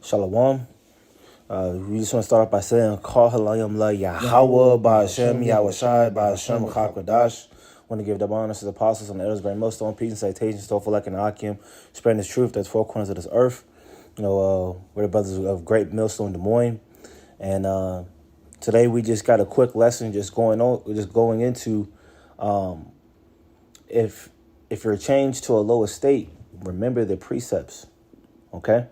Shalom. We just want to start off by saying, Call Halayim La Yahweh Ba'Hashem Yahushai Ba'Hashem Chakwadash. Want to give the honors to the apostles and the elders, bring most on peace and citations, Tophalek and Akim, spreading this truth that's four corners of this earth. We're the brothers of Great Millstone, Des Moines. And today we just got a quick lesson going into if you're changed to a lower state, remember the precepts, okay?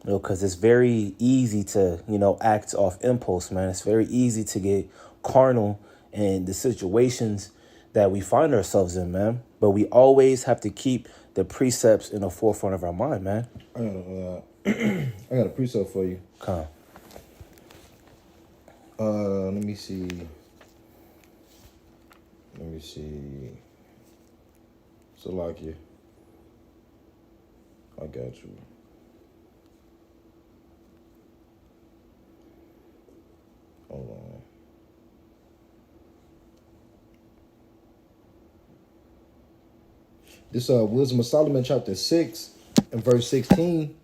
Because it's very easy to, act off impulse, man. It's very easy to get carnal in the situations that we find ourselves in, man. But we always have to keep the precepts in the forefront of our mind, man. I got a precept for you. Come. Let me see. Salakia. I got you. Hold on. This Wisdom of Solomon chapter 6 and verse 16.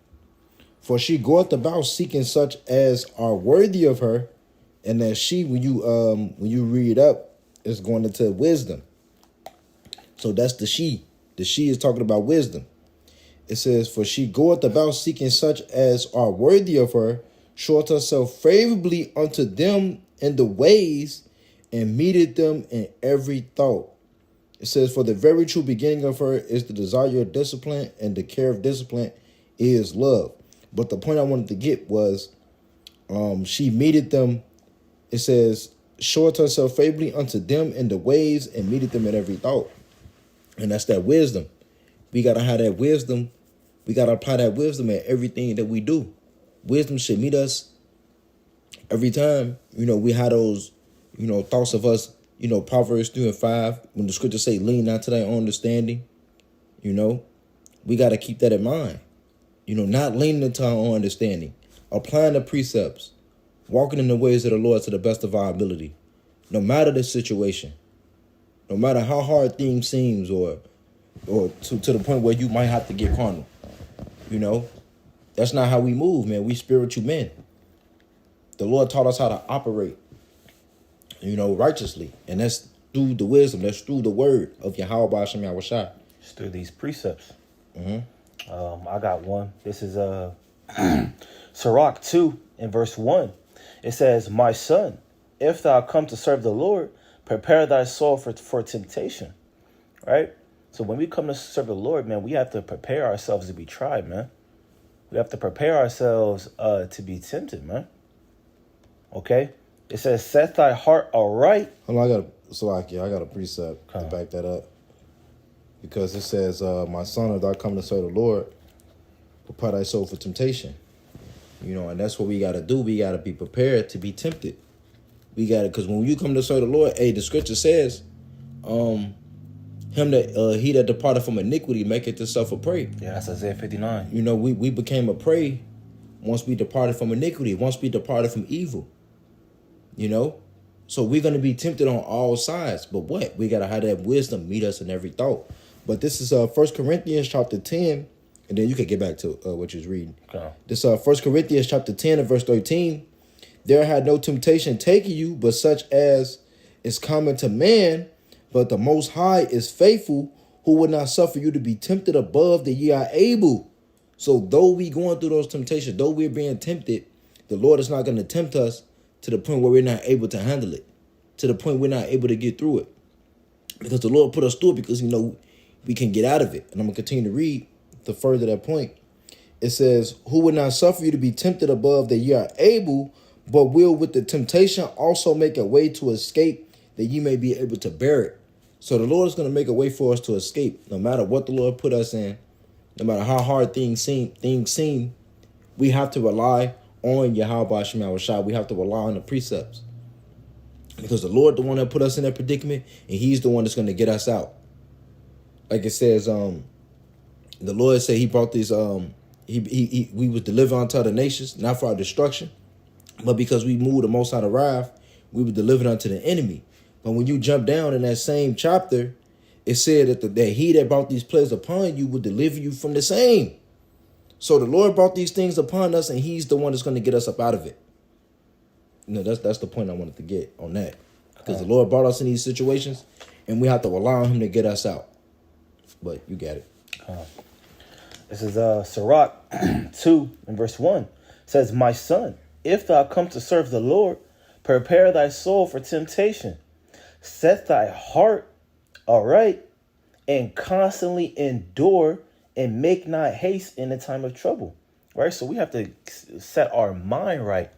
For she goeth about seeking such as are worthy of her, and that she, when you read up, is going into wisdom. So that's the she. The she is talking about wisdom. It says, for she goeth about seeking such as are worthy of her, showeth herself favorably unto them in the ways, and meeteth them in every thought. It says, for the very true beginning of her is the desire of discipline, and the care of discipline is love. But the point I wanted to get was, she meeteth them. It says, showeth herself favorably unto them in the ways, and meeteth them in every thought. And that's that wisdom. We got to have that wisdom. We got to apply that wisdom in everything that we do. Wisdom should meet us every time, we have those, thoughts of us, Proverbs 3 and 5, when the scriptures say, lean not to thy own understanding, we got to keep that in mind, not leaning into our own understanding, applying the precepts, walking in the ways of the Lord to the best of our ability, no matter the situation, no matter how hard things seems, or to the point where you might have to get carnal, That's not how we move, man. We spiritual men. The Lord taught us how to operate, righteously. And that's through the wisdom. That's through the word of Yahweh Ba'Hashem Yahushai. It's through these precepts. Mm-hmm. I got one. This is Sirach 2 in verse 1. It says, my son, if thou come to serve the Lord, prepare thy soul for temptation. Right? So when we come to serve the Lord, man, we have to prepare ourselves to be tried, man. We have to prepare ourselves to be tempted, man. Okay? It says, set thy heart aright. Hold on, I got a precept to back that up. Because it says, my son, if thou come to serve the Lord, prepare thy soul for temptation. And that's what we got to do. We got to be prepared to be tempted. We got to, because when you come to serve the Lord, the scripture says, he that departed from iniquity maketh himself a prey. Yeah, that's Isaiah 59. We became a prey once we departed from iniquity, once we departed from evil. So we're going to be tempted on all sides. But what? We got to have that wisdom meet us in every thought. But this is 1 Corinthians chapter 10, and then you can get back to what you was reading. Okay. This 1 Corinthians chapter 10 and verse 13. There had no temptation taken you, but such as is common to man. But the Most High is faithful, who would not suffer you to be tempted above that ye are able. So though we going through those temptations, though we're being tempted, the Lord is not going to tempt us to the point where we're not able to handle it, to the point we're not able to get through it. Because the Lord put us through it because, we can get out of it. And I'm going to continue to read to further that point. It says, who would not suffer you to be tempted above that ye are able, but will with the temptation also make a way to escape that ye may be able to bear it. So the Lord is going to make a way for us to escape, no matter what the Lord put us in, no matter how hard things seem. We have to rely on Yahweh Ba'Hashem Yahushai. We have to rely on the precepts, because the Lord, the one that put us in that predicament, and He's the one that's going to get us out. Like it says, the Lord said He brought these. We was delivered unto the nations, not for our destruction, but because we moved the Most High to wrath, we were delivered unto the enemy. But when you jump down in that same chapter, it said that He that brought these plagues upon you would deliver you from the same. So the Lord brought these things upon us, and He's the one that's going to get us up out of it. That's the point I wanted to get on that. Because the Lord brought us in these situations, and we have to allow Him to get us out. But you got it. This is Sirach 2 and verse 1. It says, my son, if thou come to serve the Lord, prepare thy soul for temptation. Set thy heart aright, and constantly endure, and make not haste in the time of trouble. Right? So we have to set our mind right.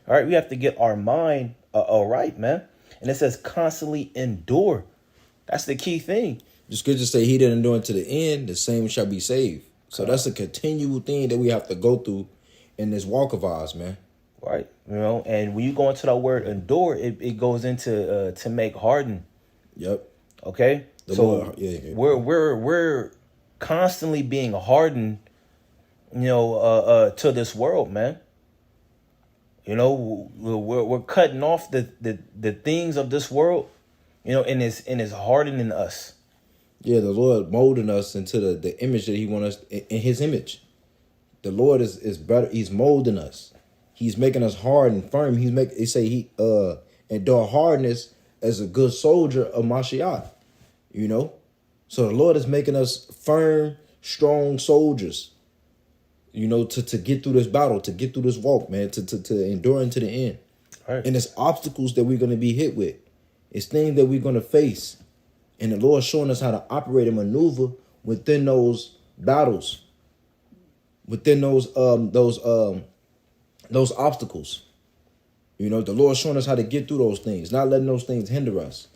All right? We have to get our mind right, man. And it says constantly endure. That's the key thing. The scriptures say he that endure to the end, the same shall be saved. So that's a continual thing that we have to go through in this walk of ours, man. Right. You know, and when you go into that word endure, it goes into to make harden. Yep. Okay. So we're constantly being hardened, you know, to this world, man. You know, we're cutting off the things of this world, you know, and it's hardening us. Yeah, the Lord molding us into the image that He wants us in His image. The Lord is better. He's molding us. He's making us hard and firm. They say He endure hardness as a good soldier of Mashiach. You know, so the Lord is making us firm, strong soldiers. You know, to get through this battle, to get through this walk, man, to endure into the end. Right. And it's obstacles that we're going to be hit with. It's things that we're going to face. And the Lord's showing us how to operate and maneuver within those battles, within those obstacles. You know, the Lord's showing us how to get through those things, not letting those things hinder us.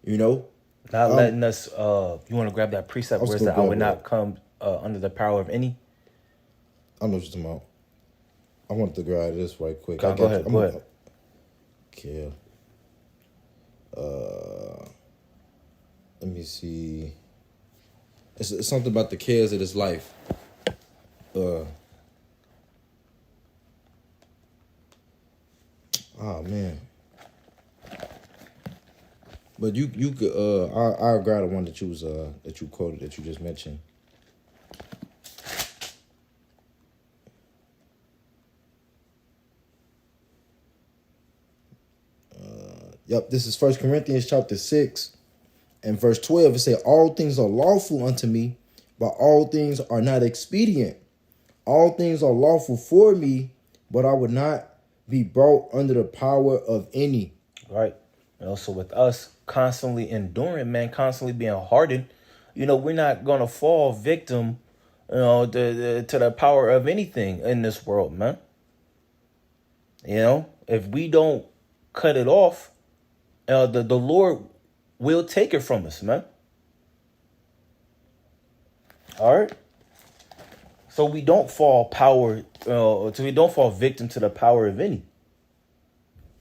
You know, not letting us. You want to grab that precept where it's that I would not come under the power of any. I know what you're talking about. I wanted to grab this right quick. Go ahead. Okay. Let me see. It's something about the cares of this life. Oh man. But you could I'll grab the one that you quoted, that you just mentioned. Yep, this is 1 Corinthians chapter 6 and verse 12. It says, all things are lawful unto me, but all things are not expedient. All things are lawful for me, but I would not be brought under the power of any. Right. And also with us constantly enduring, man, constantly being hardened, you know, we're not going to fall victim, you know, to the power of anything in this world, man. You know, if we don't cut it off, the Lord will take it from us, man. All right. So we don't fall we don't fall victim to the power of any.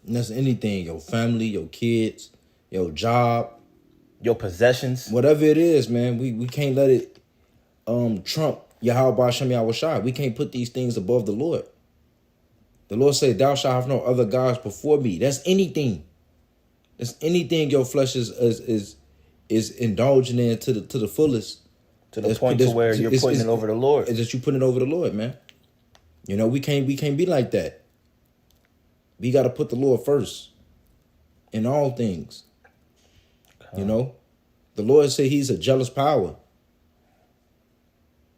And that's anything, your family, your kids, your job, your possessions, whatever it is, man. We can't let it trump Yahweh Hashem Yahweh Shai. We can't put these things above the Lord. The Lord said, thou shalt have no other gods before me. That's anything. That's anything your flesh is indulging in to the fullest. To the point to where you're putting it over the Lord. It's just you putting it over the Lord, man. You know, we can't be like that. We got to put the Lord first in all things. You know, the Lord said He's a jealous power.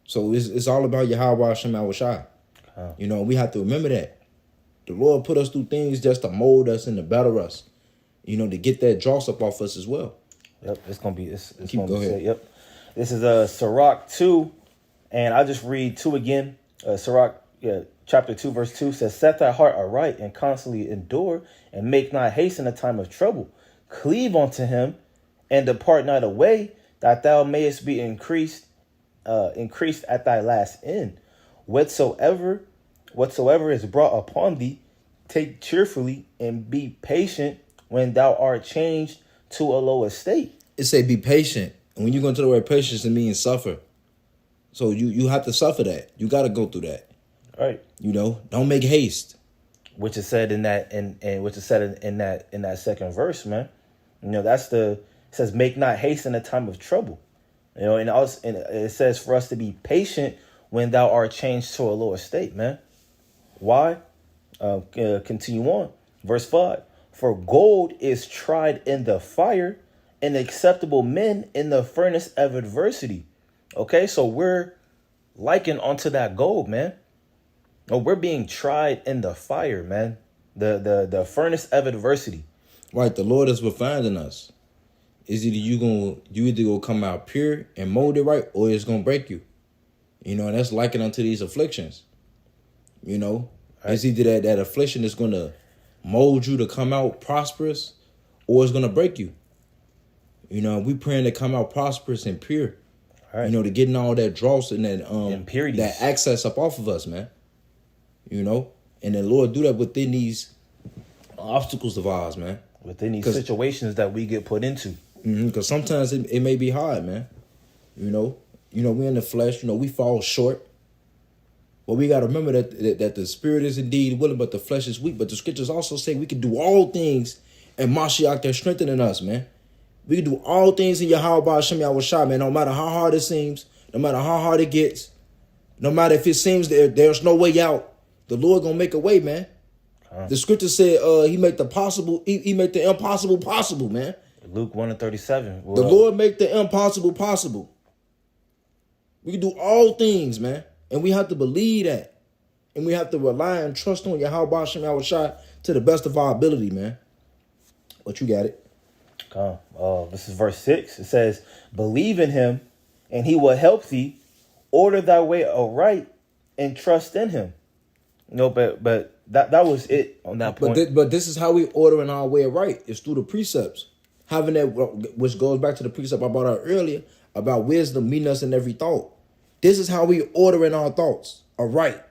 So it's all about Yahweh Hashem Yahweh Shai. You know, we have to remember that. The Lord put us through things just to mold us and to better us. You know, to get that dross up off us as well. Yep, it's gonna be. Go ahead. Yep, this is Sirach 2, and I'll just read 2 again. Sirach, chapter 2, verse 2 says, "Set thy heart aright and constantly endure, and make not haste in the time of trouble. Cleave unto Him, and depart not away, that thou mayest be increased at thy last end. Whatsoever is brought upon thee, take cheerfully, and be patient when thou art changed to a low estate." It say be patient. And when you go into the word patience, it means suffer. So you have to suffer that. You got to go through that. Right. You know, don't make haste. Which is said in that and which is said in that second verse, man. You know, it says make not haste in the time of trouble. You know, and it says for us to be patient when thou art changed to a lower state, man. Why? Continue on. Verse 5. For gold is tried in the fire, and acceptable men in the furnace of adversity. Okay, so we're likened onto that gold, man. No, we're being tried in the fire, man. The furnace of adversity. Right, the Lord is refining us. Is either you either gonna come out pure and molded right, or it's gonna break you. You know, and that's likened unto these afflictions. You know, right. It's either that affliction is gonna mold you to come out prosperous, or it's gonna break you. You know, we praying to come out prosperous and pure. Right. You know, to getting all that dross and that impurities, that access up off of us, man. You know, and the Lord do that within these obstacles of ours, man. Within these situations that we get put into. Because sometimes it may be hard, man. You know, we're in the flesh. You know, we fall short. But we got to remember that the spirit is indeed willing, but the flesh is weak. But the scriptures also say we can do all things, and Mashiach, they're strengthening us, man. We can do all things in Yahweh Hashem Yahushua, man. No matter how hard it seems, no matter how hard it gets, no matter if it seems there's no way out, the Lord gonna make a way, man. The scripture said he make the possible, he make the impossible possible, man. Luke 1:37. The Lord make the impossible possible. We can do all things, man. And we have to believe that. And we have to rely and trust on Yahweh Hashem Yahushua to the best of our ability, man. But you got it. This is verse 6. It says, believe in him, and he will help thee. Order thy way aright, and trust in him. No, but that was it on that point. But this is how we ordering our way right. It's through the precepts. Having that, which goes back to the precept I brought out earlier about wisdom meeting us in every thought. This is how we ordering our thoughts aright.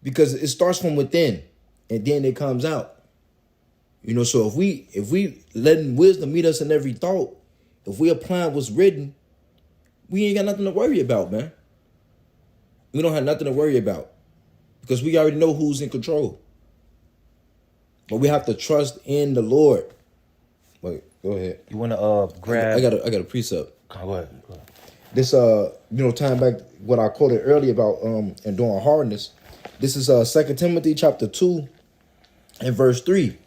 Because it starts from within, and then it comes out. You know, so if we letting wisdom meet us in every thought, if we applying what's written, we ain't got nothing to worry about, man. We don't have nothing to worry about. Because we already know who's in control. But we have to trust in the Lord. Wait, go ahead. You want to grab? I got a precept. Go ahead. This tying back what I quoted earlier about enduring hardness. This is 2 Timothy chapter 2 and verse 3.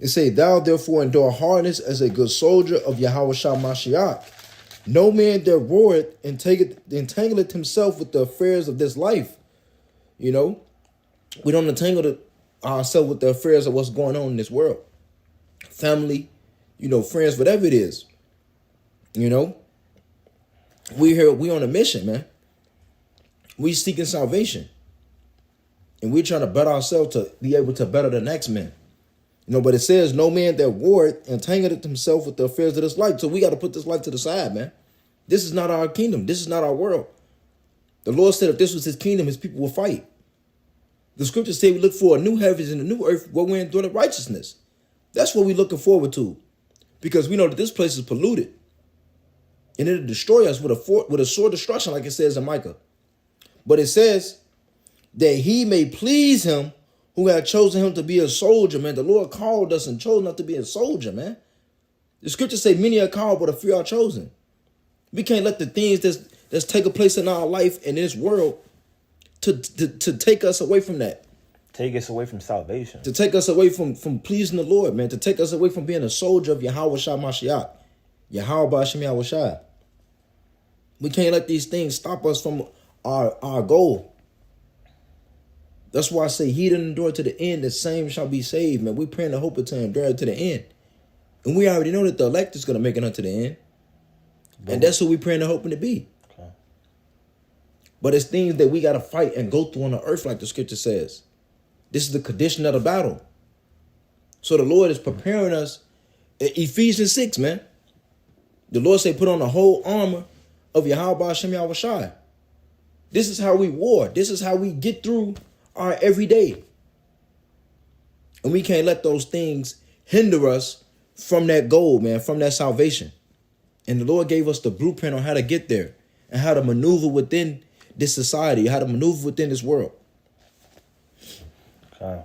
It say, thou therefore endure hardness as a good soldier of Yahweh Shah Mashiach. No man that warreth entangleth himself with the affairs of this life. You know, we don't entangle ourselves with the affairs of what's going on in this world. Family, you know, friends, whatever it is. You know, we on a mission, man. We seeking salvation. And we're trying to better ourselves to be able to better the next man. You know, but it says, no man that warreth entangleth himself with the affairs of this life. So we got to put this life to the side, man. This is not our kingdom. This is not our world. The Lord said if this was his kingdom, his people will fight. The scriptures say we look for a new heavens and a new earth where we're enduring righteousness. That's what we're looking forward to. Because we know that this place is polluted. And it'll destroy us with a sword destruction, like it says in Micah. But it says that he may please him who had chosen him to be a soldier, man. The Lord called us and chose not to be a soldier, man. The scriptures say many are called, but a few are chosen. We can't let the things that's taking place in our life and in this world to take us away from that. Take us away from salvation. To take us away from pleasing the Lord, man. To take us away from being a soldier of Yahweh Shah Mashiach. Yahweh Hashem Yahushua. We can't let these things stop us from our goal. That's why I say he that endure to the end, the same shall be saved, man. We praying the hope to endure to the end. And we already know that the elect is going to make it unto the end. Boom. And that's who we praying and hoping to be. Okay. But it's things that we got to fight and go through on the earth, like the scripture says. This is the condition of the battle. So the Lord is preparing us. Ephesians 6, man. The Lord say, put on the whole armor of Yahweh Hashem Yahushua. This is how we war. This is how we get through our everyday. And we can't let those things hinder us from that goal, man, from that salvation. And the Lord gave us the blueprint on how to get there and how to maneuver within this society, how to maneuver within this world. Okay.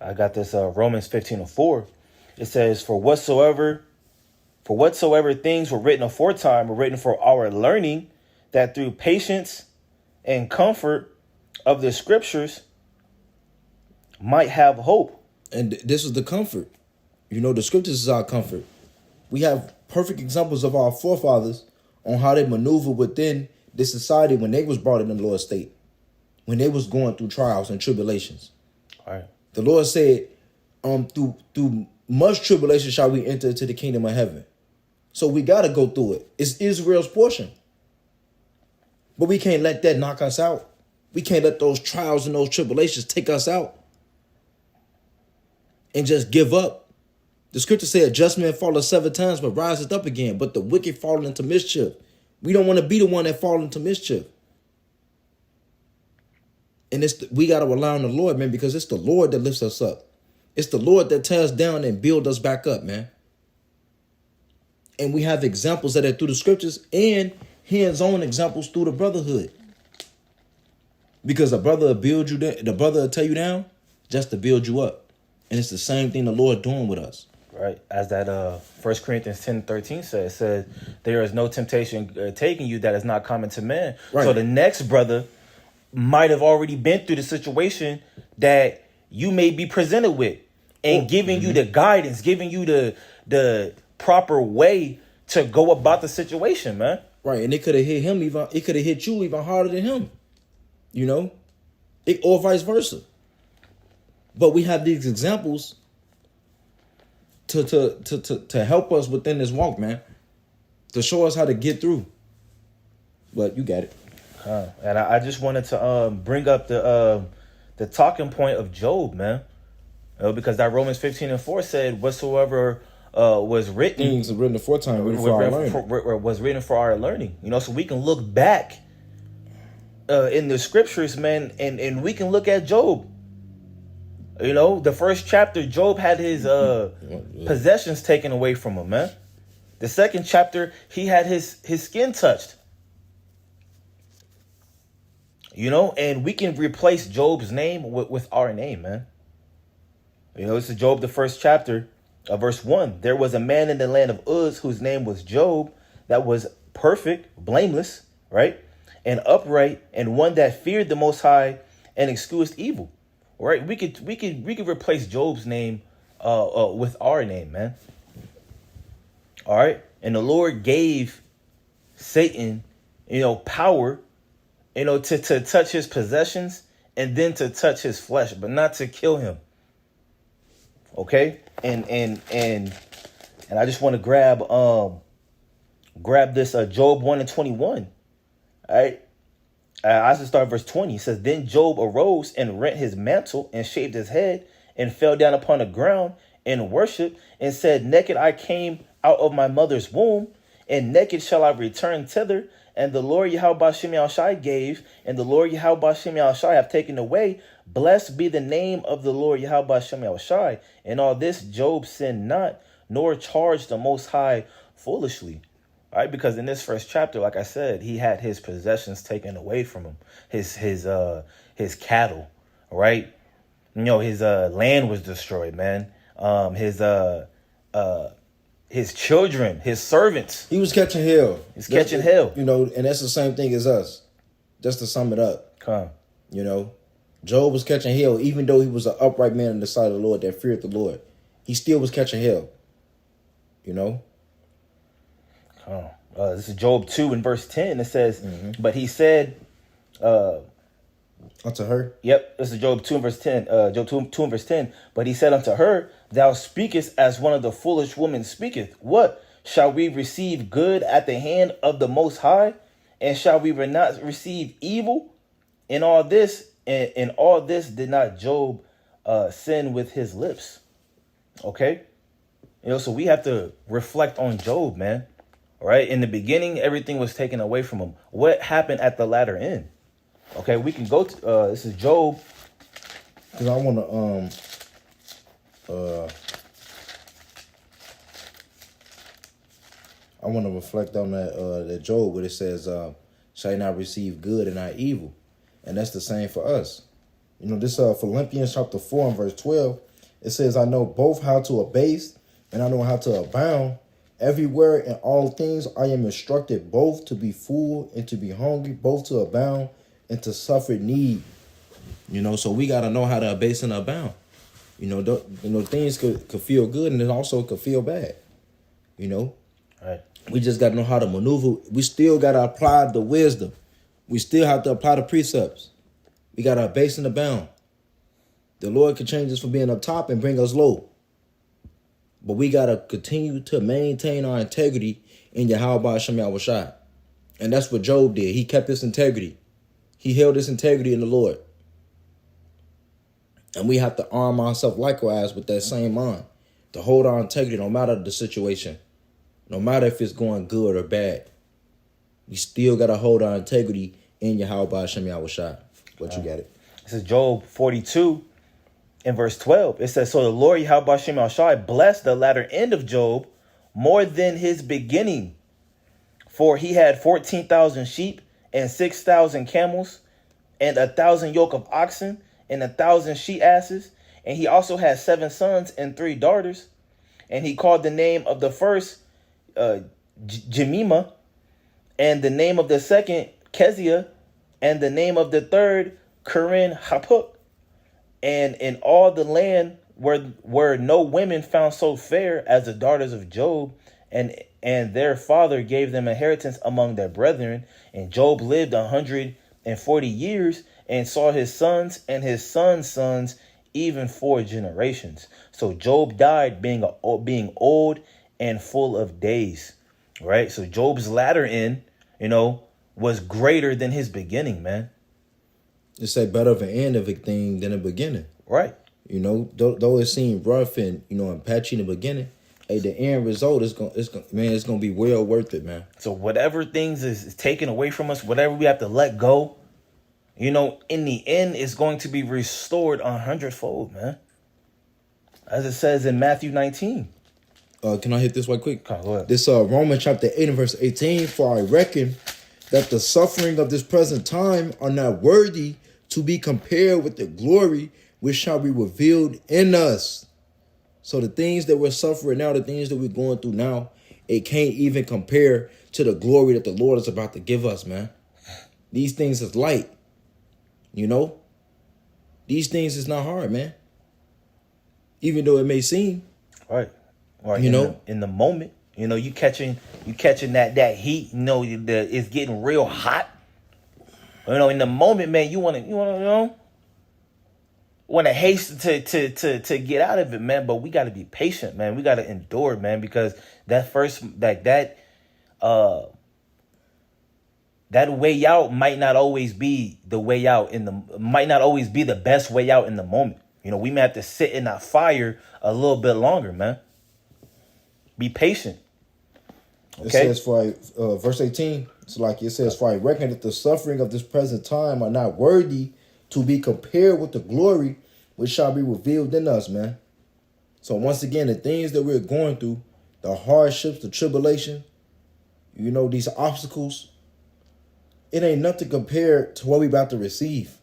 I got this Romans 15:4. It says, For whatsoever things were written aforetime were written for our learning, that through patience and comfort of the scriptures might have hope. And this is the comfort. You know, the scriptures is our comfort. We have perfect examples of our forefathers on how they maneuver within this society when they was brought in the Lord's state, when they was going through trials and tribulations. All right. The Lord said, through much tribulation shall we enter into the kingdom of heaven. So we got to go through it. It's Israel's portion. But we can't let that knock us out. We can't let those trials and those tribulations take us out and just give up. The scripture said, just man falleth 7 times, but riseth up again. But the wicked fall into mischief. We don't want to be the one that fall into mischief. And we got to rely on the Lord, man, because it's the Lord that lifts us up. It's the Lord that tears down and builds us back up, man. And we have examples of that through the scriptures and hands-on examples through the brotherhood. Because a brother will build you down, the brother will tear you down just to build you up. And it's the same thing the Lord doing with us. Right. As that 1 Corinthians 10:13 says, there is no temptation taking you that is not common to man. Right. So the next brother might have already been through the situation that you may be presented with and giving you the guidance, giving you the proper way to go about the situation, man. Right. And it could have hit him it could have hit you even harder than him. You know? Or vice versa. But we have these examples to help us within this walk, man. To show us how to get through. But you got it. And I just wanted to bring up the talking point of Job, man. Because that Romans 15:4 said, whatsoever was written... Things are written aforetime, was written for our learning. You know, so we can look back in the scriptures, man, and we can look at Job. You know, the first chapter, Job had his possessions taken away from him, man. The second chapter, he had his skin touched. You know, and we can replace Job's name with our name, man. You know, this is Job, the first chapter, verse 1. There was a man in the land of Uz whose name was Job, that was perfect, blameless, right? And upright, and one that feared the Most High and excused evil. Right? We could replace Job's name with our name, man. All right? And the Lord gave Satan, you know, power, you know, to touch his possessions and then to touch his flesh, but not to kill him. Okay? And I just want to grab this Job 1:21. All right? I should start verse 20. It says, then Job arose and rent his mantle and shaved his head and fell down upon the ground and worshiped and said, naked I came out of my mother's womb, and naked shall I return thither. And the Lord Yahweh Shem Yahushai gave, and the Lord Yahweh Shem Yahushai have taken away. Blessed be the name of the Lord Yahweh Shem Yahushai. In all this Job sinned not, nor charged the Most High foolishly. All right, because in this first chapter, like I said, he had his possessions taken away from him, his cattle, right? You know, his land was destroyed, man. His children, his servants. He was catching hell. He's catching hell. You know, and that's the same thing as us. Just to sum it up. You know, Job was catching hell, even though he was an upright man in the sight of the Lord that feared the Lord. He still was catching hell. You know? This is Job 2 and verse 10. It says, but he said... unto her? Yep, this is Job 2 and verse 10. Job 2 and verse 10. But he said unto her, thou speakest as one of the foolish women speaketh. What? Shall we receive good at the hand of the Most High? And shall we not receive evil? In all this did not Job sin with his lips. Okay? You know, so we have to reflect on Job, man. All right? In the beginning, everything was taken away from him. What happened at the latter end? Okay, we can go to this is Job. Because I want to reflect on that Job where it says, shall I not receive good and not evil? And that's the same for us. You know, this Philippians chapter 4 and verse 12, it says, I know both how to abase and I know how to abound. Everywhere in all things I am instructed both to be full and to be hungry, both to abound into suffered need. You know, so we got to know how to abase and abound. You know, things could feel good and it also could feel bad. You know, Right. we just got to know how to maneuver. We still got to apply the wisdom. We still have to apply the precepts. We got to abase and abound. The Lord can change us from being up top and bring us low. But we got to continue to maintain our integrity in Yahweh Hashem Yahushua. And that's what Job did. He kept his integrity. He held his integrity in the Lord. And we have to arm ourselves likewise with that same mind to hold our integrity no matter the situation, no matter if it's going good or bad. We still got to hold our integrity in Yahweh Hashem Yahushua. What you got it? This is Job 42 in verse 12. It says, so the Lord Yahweh Hashem Yahushua blessed the latter end of Job more than his beginning. For he had 14,000 sheep and 6,000 camels and 1,000 yoke of oxen and 1,000 she asses. And he also had 7 sons and 3 daughters. And he called the name of the first Jemima, and the name of the second Keziah, and the name of the third Keren Hapuk. And in all the land were no women found so fair as the daughters of Job, and their father gave them inheritance among their brethren. And Job lived 140 years and saw his sons and his sons' sons, even 4 generations. So Job died being old and full of days. Right? So Job's latter end, was greater than his beginning, man. It's say better of an end of a thing than a beginning. Right. Though it seemed rough and and patchy in the beginning, hey, the end result is gonna be well worth it, man. So whatever things is taken away from us, whatever we have to let go, in the end, it's going to be restored 100-fold, man. As it says in Matthew 19. Can I hit this right quick? Go ahead. This Romans chapter 8 and verse 18. For I reckon that the suffering of this present time are not worthy to be compared with the glory which shall be revealed in us. So the things that we're suffering now, the things that we're going through now, it can't even compare to the glory that the Lord is about to give us, man. These things is light. These things is not hard, man. Even though it may seem. Right. In the moment, you catching that heat, it's getting real hot. In the moment, man, you want to hasten to get out of it, man. But we got to be patient, man. We got to endure, man, because that way out might not always be the way out might not always be the best way out in the moment. We may have to sit in that fire a little bit longer, man. Be patient. Okay? It says verse 18, it's like it says, for I reckon that the suffering of this present time are not worthy to be compared with the glory which shall be revealed in us, man. So once again, the things that we're going through, the hardships, the tribulation, these obstacles, it ain't nothing compared to what we about to receive.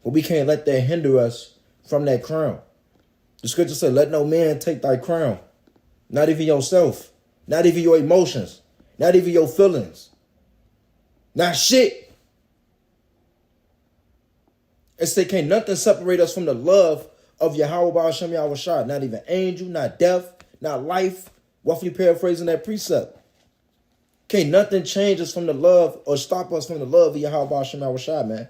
But we can't let that hinder us from that crown. The scripture said, let no man take thy crown. Not even yourself. Not even your emotions. Not even your feelings. Not shit. It's they can't nothing separate us from the love of Yahweh Hashem Yahushua. Not even angel, not death, not life. Roughly paraphrasing that precept. Can't nothing change us from the love or stop us from the love of Yahweh Hashem Yahushua, man.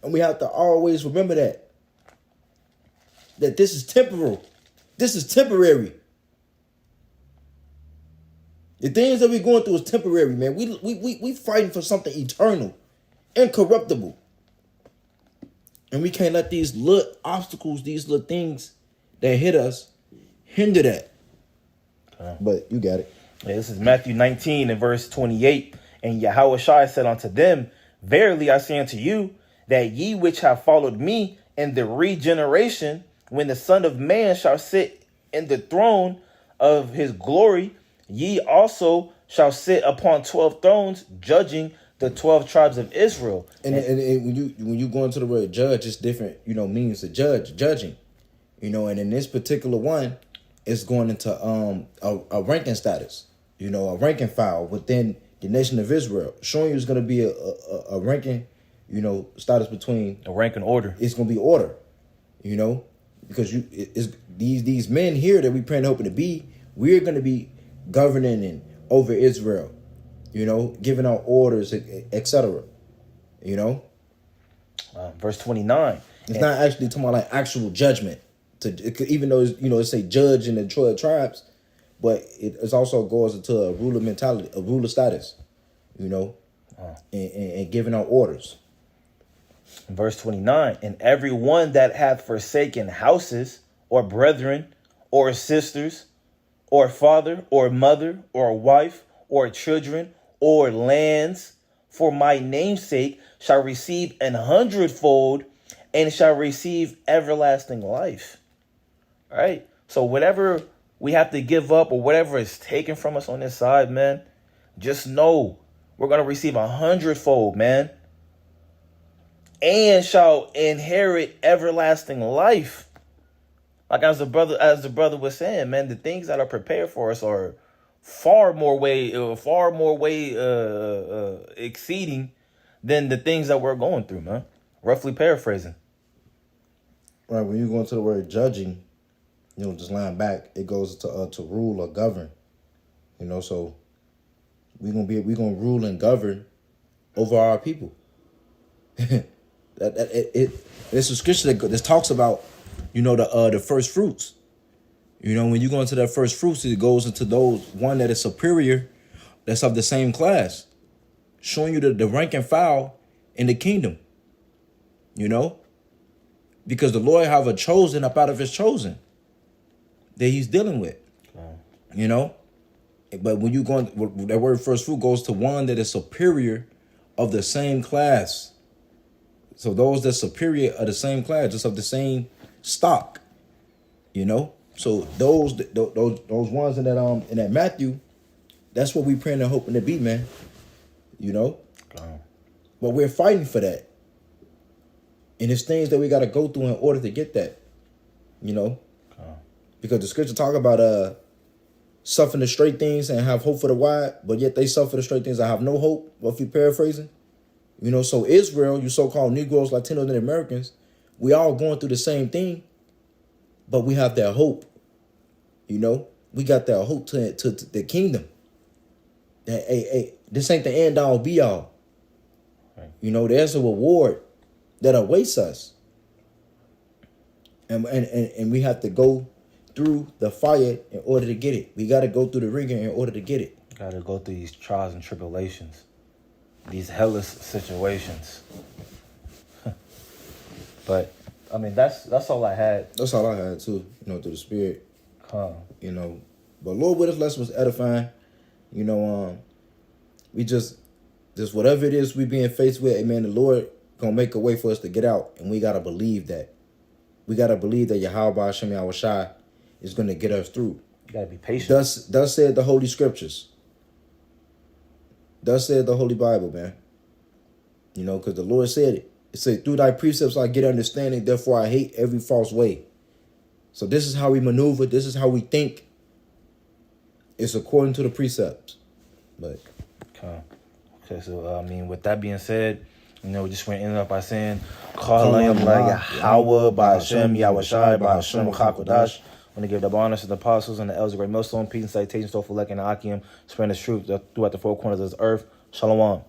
And we have to always remember that this is temporal. This is temporary. The things that we're going through is temporary, man. We fighting for something eternal, incorruptible. And we can't let these little obstacles, these little things that hit us, hinder that. But you got it. Yeah, this is Matthew 19 and verse 28. And Yahushua said unto them, verily I say unto you, that ye which have followed me in the regeneration, when the Son of Man shall sit in the throne of his glory, ye also shall sit upon 12 thrones, judging the 12 tribes of Israel. And when you go into the word judge, it's different, means to judging. And in this particular one, it's going into a ranking status, a ranking file within the nation of Israel, showing you it's going to be a ranking status between. A rank and order. It's gonna be order, because these men here that we praying and hoping to be, we're gonna be governing and over Israel, giving out orders, etc. Verse 29. It's not actually talking about like actual judgment. Even though it say judge in the 12 tribes, but it also goes into a ruler mentality, a ruler status, and giving out orders. Verse 29. And everyone that hath forsaken houses, or brethren, or sisters, or father, or mother, or wife, or children, or lands, for my name's sake, shall receive 100-fold, and shall receive everlasting life. All right. So whatever we have to give up, or whatever is taken from us on this side, man, just know we're going to receive 100-fold, man, and shall inherit everlasting life. Like as the brother was saying, man, the things that are prepared for us are far more way exceeding than the things that we're going through, man. Roughly paraphrasing. Right, when you go into the word judging, just lying back, it goes to rule or govern. So we're gonna rule and govern over our people. It's a scripture that talks about, the first fruits. When you go into that first fruits, it goes into those one that is superior, that's of the same class, showing you the rank and file in the kingdom. Because the Lord have a chosen up out of his chosen that he's dealing with. But when you go, that word first fruit goes to one that is superior of the same class. So those that superior are the same class, just of the same stock. So those ones in that Matthew, that's what we praying and hoping to be, man. But we're fighting for that. And it's things that we got to go through in order to get that, because the scripture talk about suffering the straight things and have hope for the wide, but yet they suffer the straight things and have no hope. What if you paraphrasing? So Israel, you so-called Negroes, Latinos, and Americans, we all going through the same thing, but we have that hope. We got that hope to the kingdom. That hey, this ain't the end all be all. Right. There's a reward that awaits us, and we have to go through the fire in order to get it. We got to go through the ringer in order to get it. Got to go through these trials and tribulations, these hellish situations. But I mean, that's all I had. That's all I had too. Through the spirit. But Lord with us, lesson was edifying. We just whatever it is we being faced with, amen. The Lord gonna make a way for us to get out, and we gotta believe that. We gotta believe that Yahweh Hashem Yahushai is gonna get us through. You gotta be patient. Thus said the Holy Scriptures. Thus said the Holy Bible, man. Because the Lord said it. It said, "Through thy precepts I get understanding, therefore I hate every false way." So this is how we maneuver. This is how we think. It's according to the precepts. But okay. So with that being said, we just want to end up by saying, Yahweh, Ba'Hashem, Yahushai, Ba'Hashem, Chakodash. I want to give the honors to the apostles and the elders of great millstone, peace and citations, Tophalek and Akim, spreading the truth throughout the four corners of this earth. Shalom.